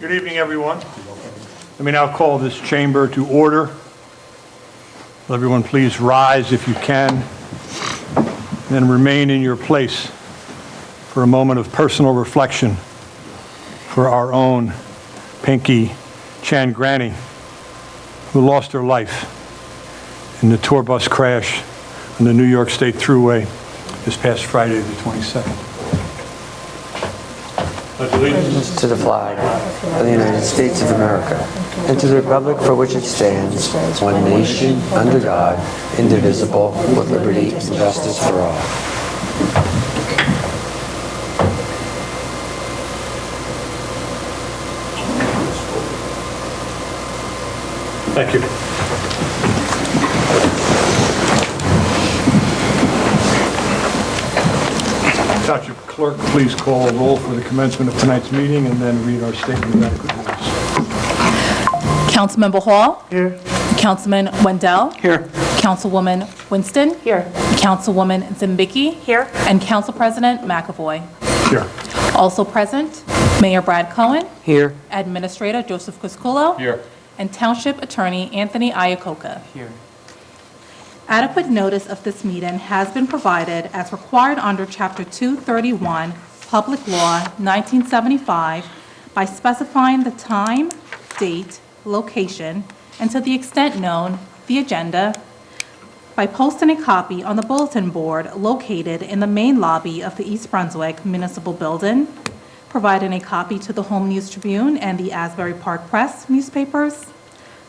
Good evening, everyone. Let me now call this chamber to order. Will everyone please rise if you can, and then remain in your place for a moment of personal reflection for our own Pinky Changraney, who lost her life in the tour bus crash on the New York State Thruway this past Friday, the 22nd. Allegiance to the flag of the United States of America and to the republic for which it stands, one nation, under God, indivisible, with liberty and justice for all. Thank you. Township Clerk, please call a roll for the commencement of tonight's meeting and then read our statement of adequate notice. Councilmember Hall. Here. Councilman Wendell. Here. Councilwoman Winston. Here. Councilwoman Zimbicki. Here. And Council President McAvoy. Here. Also present, Mayor Brad Cohen. Here. Administrator Joseph Cusculo. Here. And Township Attorney Anthony Iacoca. Here. Adequate notice of this meeting has been provided as required under Chapter 231, Public Law 1975, by specifying the time, date, location, and to the extent known, the agenda, by posting a copy on the bulletin board located in the main lobby of the East Brunswick Municipal Building, providing a copy to the Home News Tribune and the Asbury Park Press newspapers,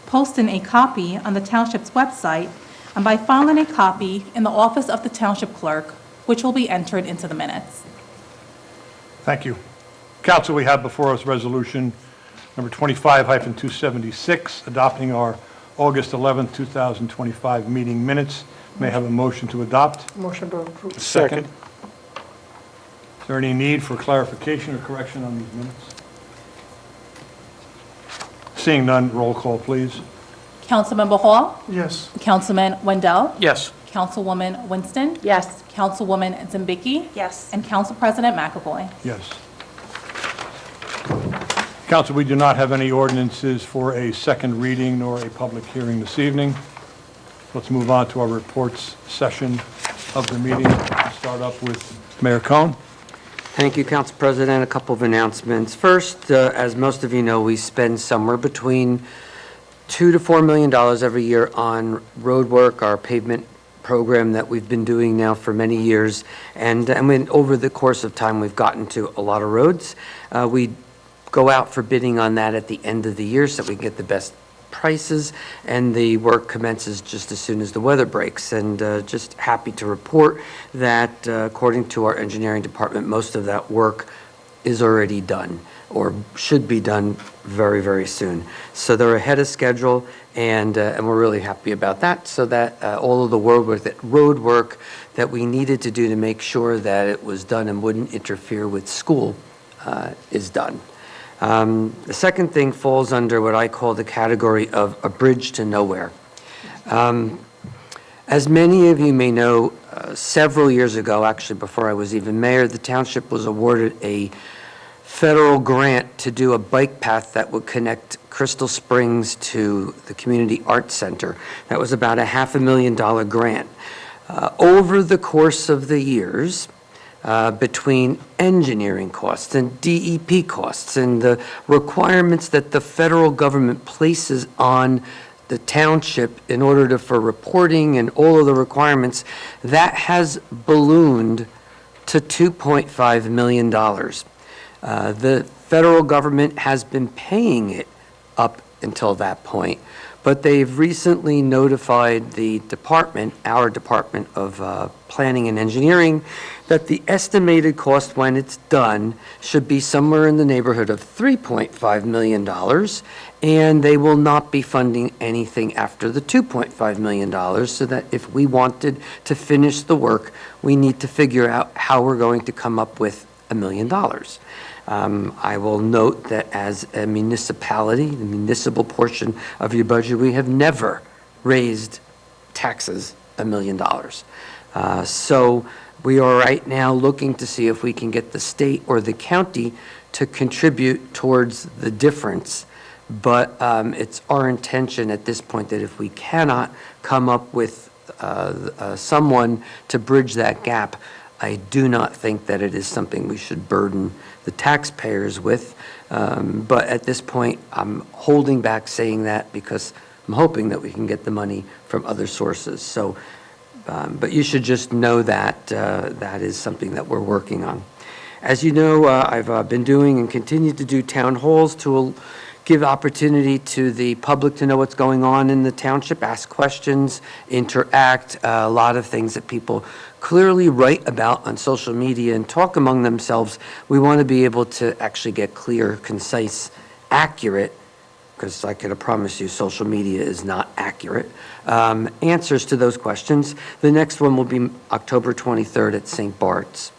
posting a copy on the Township's website, and by filing a copy in the office of the Township Clerk, which will be entered into the minutes. Thank you. Council, we have before us resolution number 25-276, adopting our August 11th, 2025 meeting minutes. May I have a motion to adopt? Motion to approve. Second. Is there any need for clarification or correction on these minutes? Seeing none, roll call, please. Councilmember Hall. Yes. Councilman Wendell. Yes. Councilwoman Winston. Yes. Councilwoman Zimbicki. Yes. And Council President McAvoy. Yes. Council, we do not have any ordinances for a second reading nor a public hearing this evening. Let's move on to our reports session of the meeting. We'll start up with Mayor Cohen. Thank you, Council President. A couple of announcements. First, as most of you know, we spend somewhere between $2 to $4 million every year on road work, our pavement program that we've been doing now for many years. And I mean, over the course of time, we've gotten to a lot of roads. We go out for bidding on that at the end of the year so that we can get the best prices, and the work commences just as soon as the weather breaks. And just happy to report that according to our engineering department, most of that work is already done or should be done very, very soon. So they're ahead of schedule, and we're really happy about that, so that all of the road work that we needed to do to make sure that it was done and wouldn't interfere with school is done. The second thing falls under what I call the category of a bridge to nowhere. As many of you may know, several years ago, actually before I was even mayor, the township was awarded a federal grant to do a bike path that would connect Crystal Springs to the Community Arts Center. That was about a $500,000 grant. Over the course of the years, between engineering costs and DEP costs and the requirements that the federal government places on the township in order for reporting and all of the requirements, that has ballooned to $2.5 million. The federal government has been paying it up until that point, but they've recently notified the department, our Department of Planning and Engineering, that the estimated cost when it's done should be somewhere in the neighborhood of $3.5 million, and they will not be funding anything after the $2.5 million, so that if we wanted to finish the work, we need to figure out how we're going to come up with $1 million. I will note that as a municipality, the municipal portion of your budget, we have never raised taxes $1 million. So we are right now looking to see if we can get the state or the county to contribute towards the difference. But it's our intention at this point that if we cannot come up with someone to bridge that gap, I do not think that it is something we should burden the taxpayers with. But at this point, I'm holding back saying that because I'm hoping that we can get the money from other sources. So, but you should just know that that is something that we're working on. As you know, I've been doing and continue to do town halls to give opportunity to the public to know what's going on in the township, ask questions, interact, a lot of things that people clearly write about on social media and talk among themselves. We want to be able to actually get clear, concise, accurate, because I can promise you social media is not accurate, answers to those questions. The next one will be October 23rd at St. Bart's.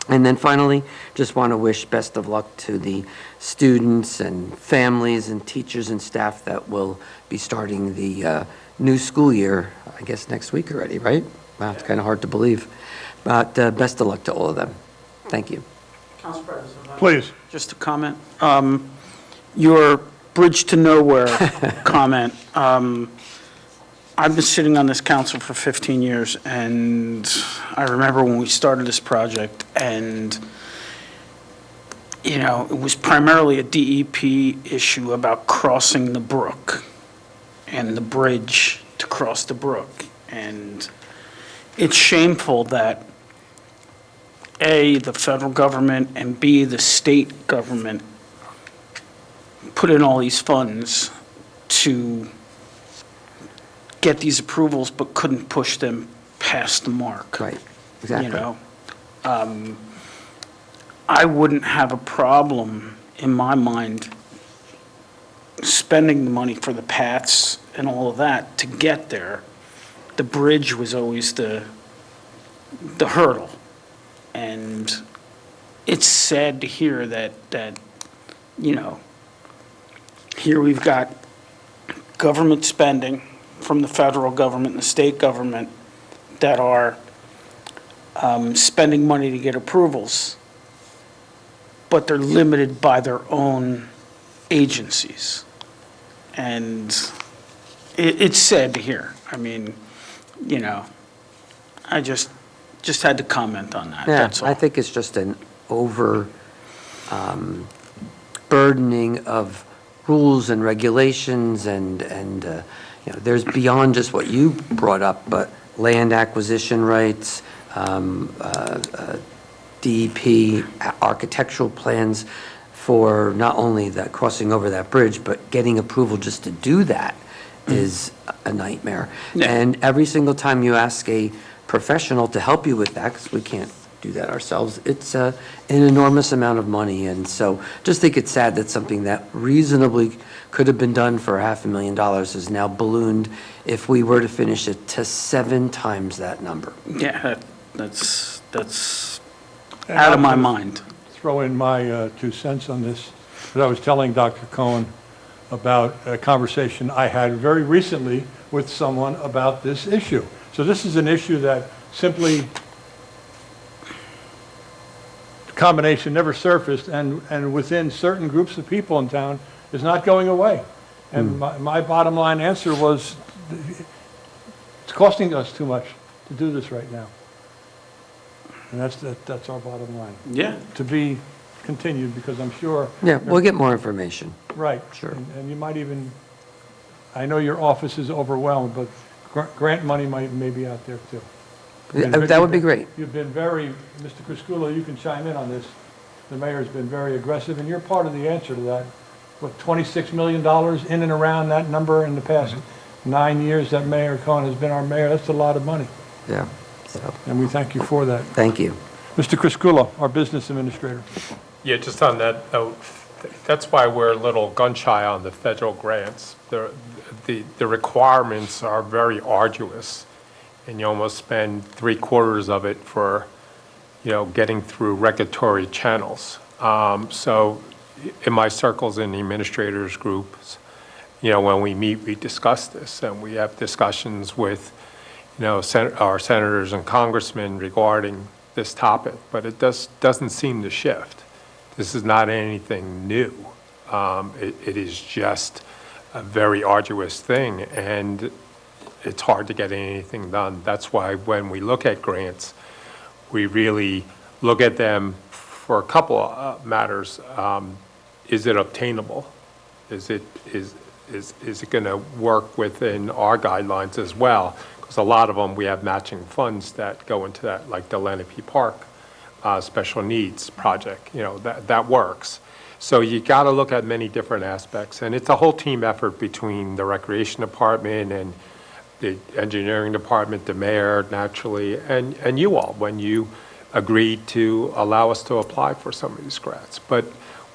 And then finally, just want to wish best of luck to the students and families and teachers and staff that will be starting the new school year, I guess next week already, right? Wow, it's kind of hard to believe. But best of luck to all of them. Thank you. Council President. Please. Just a comment. Your bridge to nowhere comment. I've been sitting on this council for 15 years, and I remember when we started this project, and, you know, it was primarily a DEP issue about crossing the brook and the bridge to cross the brook. And it's shameful that, A, the federal government, and B, the state government put in all these funds to get these approvals, but couldn't push them past the mark. Right, exactly. You know, I wouldn't have a problem, in my mind, spending the money for the paths and all of that to get there. The bridge was always the hurdle. And it's sad to hear that, you know, here we've got government spending from the federal government and the state government that are spending money to get approvals, but they're limited by their own agencies. And it's sad to hear. I mean, you know, I just had to comment on that, Yeah, that's all. I think it's just an over burdening of rules and regulations and you know, there's beyond just what you brought up, but land acquisition rights, DEP, architectural plans for not only that crossing over that bridge, but getting approval just to do that is a nightmare. Yeah. And every single time you ask a professional to help you with that, because we can't do that ourselves, it's an enormous amount of money. And so just think it's sad that something that reasonably could have been done for $500,000 is now ballooned, if we were to finish it, to 7 times that number. Yeah, that's And out of I'll my just mind. Throw in my 2 cents on this. But I was telling Dr. Cohen about a conversation I had very recently with someone about this issue. So this is an issue that simply, the combination never surfaced, and within certain groups of people in town, is not going away. And my bottom line answer was, it's costing us too much to do this right now. And that's our bottom line. Yeah. To be continued, because I'm sure. Yeah, we'll get more information. Right. Sure. And you might even, I know your office is overwhelmed, but grant money may be out there too. That would be great. You've been very, Mr. Crisculo, you can chime in on this. The mayor's been very aggressive, and you're part of the answer to that. What, $26 million in and around that number in the past 9 years that Mayor Cohen has been our mayor? That's a lot of money, Yeah, so, and we thank you for that. thank you. Mr. Crisculo, our business administrator. Yeah, just on that note, that's why we're a little gun-shy on the federal grants. The requirements are very arduous, and you almost spend 3/4 of it for, you know, getting through regulatory channels. So in my circles in the administrators groups, you know, when we meet, we discuss this, and we have discussions with, you know, our senators and congressmen regarding this topic, but it doesn't seem to shift. This is not anything new. It is just a very arduous thing, and it's hard to get anything done. That's why when we look at grants, we really look at them for a couple of matters. Is it obtainable? Is it going to work within our guidelines as well? Because a lot of them, we have matching funds that go into that, like the Lenape Park special needs project, that works. So you got to look at many different aspects, and it's a whole team effort between the Recreation Department and the Engineering Department, the mayor, naturally, and you all, when you agreed to allow us to apply for some of these grants. But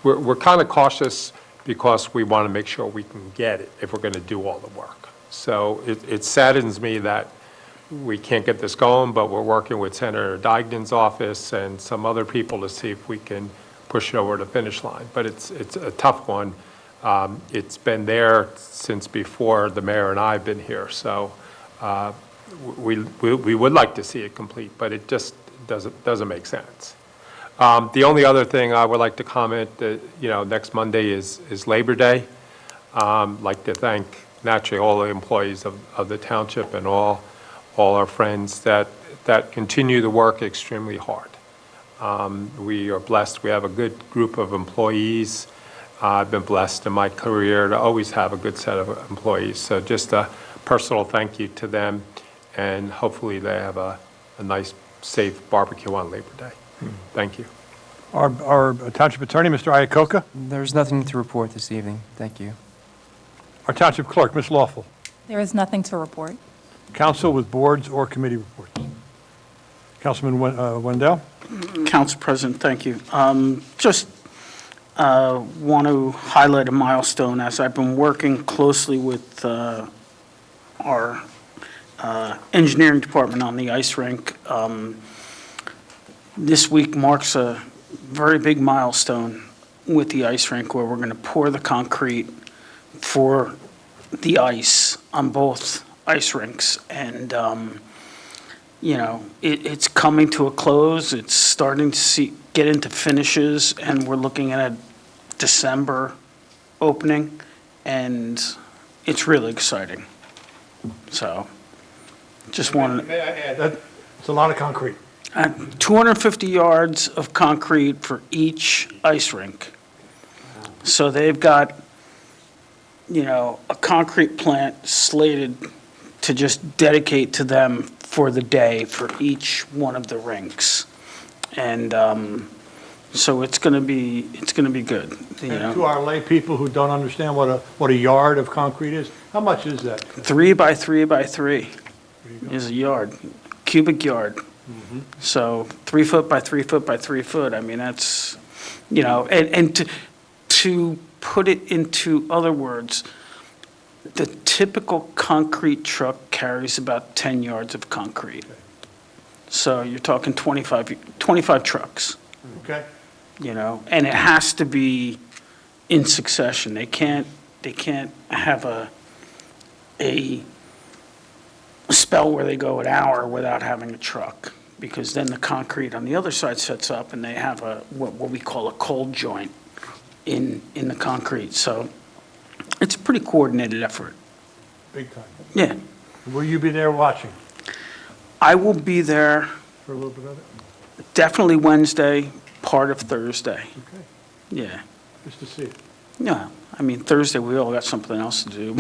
we're kind of cautious because we want to make sure we can get it if we're going to do all the work. So it saddens me that we can't get this going, but we're working with Senator Deignan's office and some other people to see if we can push it over the finish line. But it's a tough one. It's been there since before the mayor and I have been here. So we would like to see it complete, but it just doesn't make sense. The only other thing I would like to comment that, next Monday is Labor Day. Like to thank naturally all the employees of the township and all our friends that continue to work extremely hard. We are blessed. We have a good group of employees. I've been blessed in my career to always have a good set of employees. So just a personal thank you to them, and hopefully they have a nice, safe barbecue on Labor Day. Thank you. Our Township Attorney, Mr. Iacocca. There's nothing to report this evening. Thank you. Our Township Clerk, Ms. Lawful. There is nothing to report. Council with boards or committee reports. Councilman Wendell. Council President, thank you. Just want to highlight a milestone as I've been working closely with our engineering department on the ice rink. This week marks a very big milestone with the ice rink where we're going to pour the concrete for the ice on both ice rinks. And, it's coming to a close. It's starting to get into finishes, and we're looking at a December opening, and it's really exciting. So just wanted. May I add, it's a lot of concrete. 250 yards of concrete for each ice rink. So they've got, a concrete plant slated to just dedicate to them for the day for each one of the rinks. And so it's going to be good. And to our lay people who don't understand what a yard of concrete is, how much is that? 3 by 3 by 3 is a yard, cubic yard. So 3 foot by 3 foot by 3 foot. I mean, that's, and to put it into other words, the typical concrete truck carries about 10 yards of concrete. So you're talking 25 trucks, Okay. and it has to be in succession. They can't have a spell where they go an hour without having a truck, because then the concrete on the other side sets up and they have what we call a cold joint in the concrete. So it's a pretty coordinated effort. Big time. Yeah. Will you be there watching I will be there for a little bit of it? definitely Wednesday, part of Thursday. Okay. Yeah. Just to see it. Yeah. I mean, Thursday, we all got something else to do.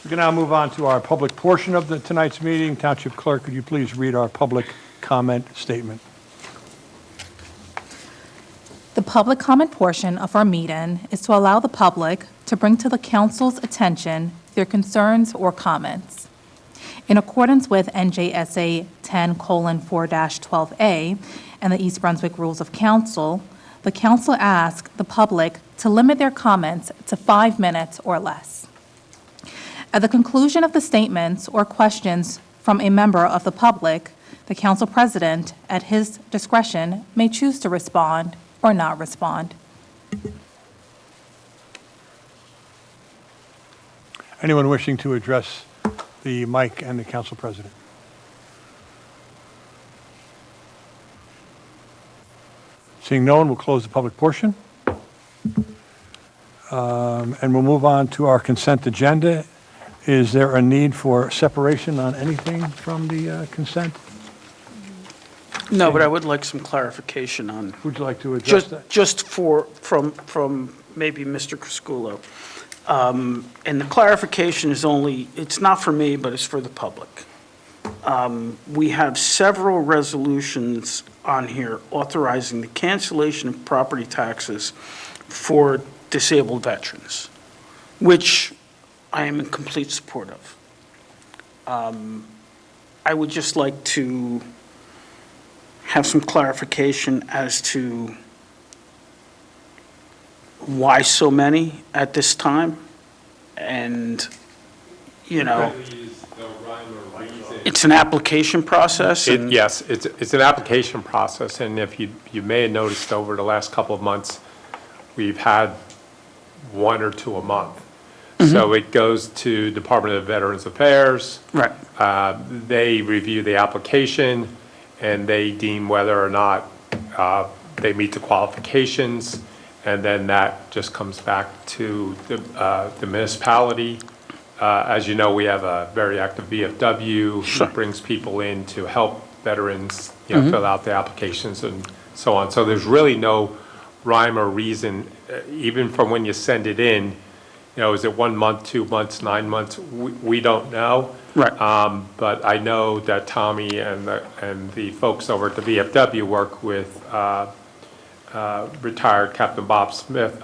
We can now move on to our public portion of tonight's meeting. Township Clerk, could you please read our public comment statement? The public comment portion of our meeting is to allow the public to bring to the council's attention their concerns or comments. In accordance with NJSA 10:4-12A and the East Brunswick Rules of Council, the council asks the public to limit their comments to 5 minutes or less. At the conclusion of the statements or questions from a member of the public, the council president, at his discretion, may choose to respond or not respond. Anyone wishing to address the mic and the council president? Seeing no one, we'll close the public portion. And we'll move on to our consent agenda. Is there a need for separation on anything from the consent? No, but I would like some clarification on, Would you like to address that? just from maybe Mr. Criscuolo. And the clarification is only, it's not for me, but it's for the public. We have several resolutions on here authorizing the cancellation of property taxes for disabled veterans, which I am in complete support of. I would just like to have some clarification as to why so many at this time, and, you know, it's an application process, and Yes, it's an application process, and if you may have noticed over the last couple of months, we've had one or two a month. So it goes to Department of Veterans Affairs. right, They review the application, and they deem whether or not they meet the qualifications, and then that just comes back to the municipality. As you know, we have a very active VFW who brings people in to help veterans, fill out the applications and so on. So there's really no rhyme or reason, even from when you send it in. Is it 1 month, 2 months, 9 months? We don't know. right. But I know that Tommy and the folks over at the VFW work with retired Captain Bob Smith,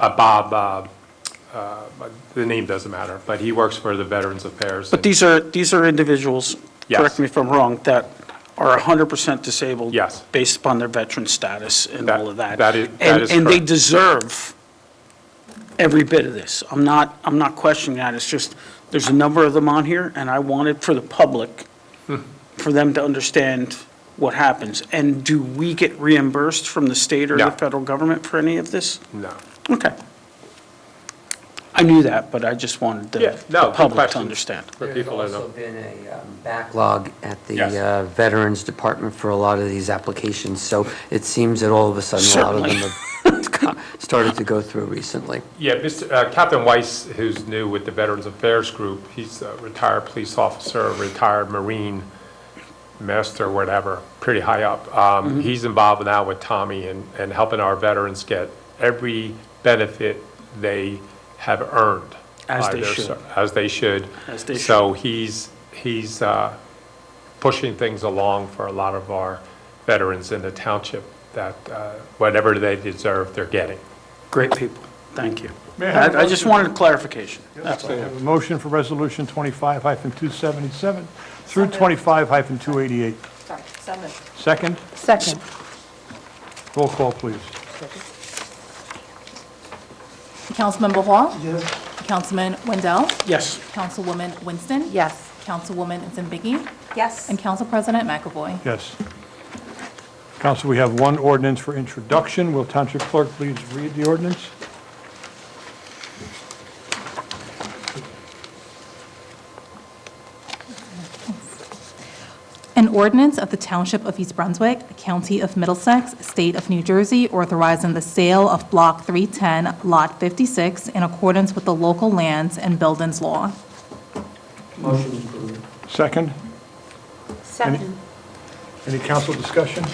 the name doesn't matter, but he works for the Veterans Affairs. But these are individuals, Yes. correct me if I'm wrong, that are 100% disabled. Yes. Based upon their veteran status and all of that. That is And they correct. deserve every bit of this. I'm not questioning that. It's just, there's a number of them on here, and I wanted for the public, for them to understand what happens. And do we get reimbursed from the state or No. the federal government for any of this? No. Okay. I knew that, but I just wanted Yeah, the no, good public to question. understand. For There's people that also know. been a backlog at the Yes. Veterans Department for a lot of these applications, so it seems that all of a sudden, a lot of them have started to go through recently. Yeah, Captain Weiss, who's new with the Veterans Affairs Group, he's a retired police officer, retired Marine master, whatever, pretty high up. He's involved now with Tommy and helping our veterans get every benefit they have earned. As by they their should. As they should. As they So he's pushing things along for a lot of our veterans in the township, that whatever they deserve, they're getting. Great people. Thank you. May I have a I just wanted clarification. That's I all. have a motion for Resolution 25-277 through 25-288. Sorry, so moved. Second? Second. Roll call, please. Councilmember Hall? Yes. Councilman Wendell? Yes. Councilwoman Winston? Yes. Councilwoman Zambiggy? Yes. And Council President McAvoy. Yes. Council, we have one ordinance for introduction. Will Township Clerk please read the ordinance? An ordinance of the Township of East Brunswick, County of Middlesex, State of New Jersey, authorizing the sale of Block 310, Lot 56, in accordance with the local lands and buildings law. Second? Second. Any council discussion?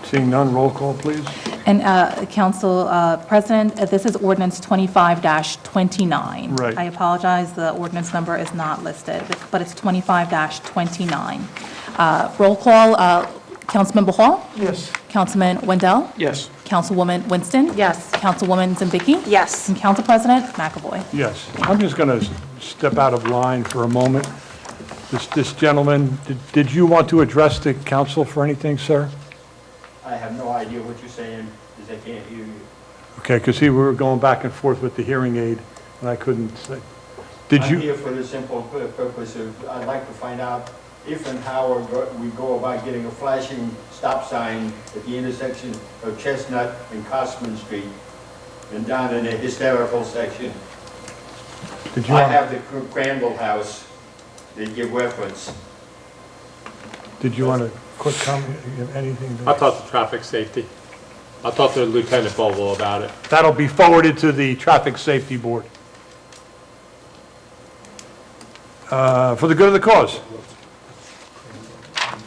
Seeing none, roll call, please. And Council President, this is ordinance 25-29. Right. I apologize, the ordinance number is not listed, but it's 25-29. Roll call, Councilmember Hall? Yes. Councilman Wendell? Yes. Councilwoman Winston? Yes. Councilwoman Zambicki? Yes. And Council President McAvoy. Yes. I'm just going to step out of line for a moment. This gentleman, did you want to address the council for anything, sir? I have no idea what you're saying, because I can't hear you. Okay, because we were going back and forth with the hearing aid, and I couldn't say. Did I'm you, here for the simple purpose of, I'd like to find out if and how we go about getting a flashing stop sign at the intersection of Chestnut and Cosman Street, and down in the hysterical section. did you, I want- have the Crandall House, they give reference. did you want a quick comment, anything? I thought the traffic safety. I'll talk to Lieutenant Boble about it. That'll be forwarded to the Traffic Safety Board. For the good of the cause.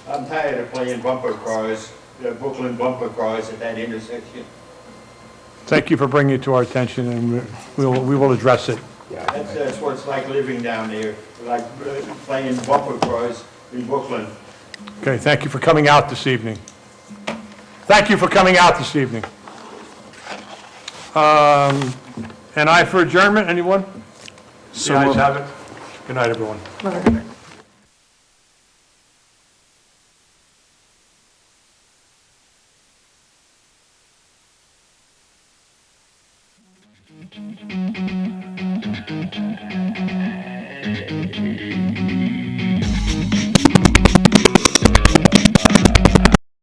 I'm tired of playing bumper cars, Brooklyn bumper cars at that intersection. Thank you for bringing it to our attention, and we will address it. That's what it's like living down there, like playing bumper cars in Brooklyn. Okay, thank you for coming out this evening. Thank you for coming out this evening. An eye for adjournment, anyone? The ayes have it. Good night, everyone.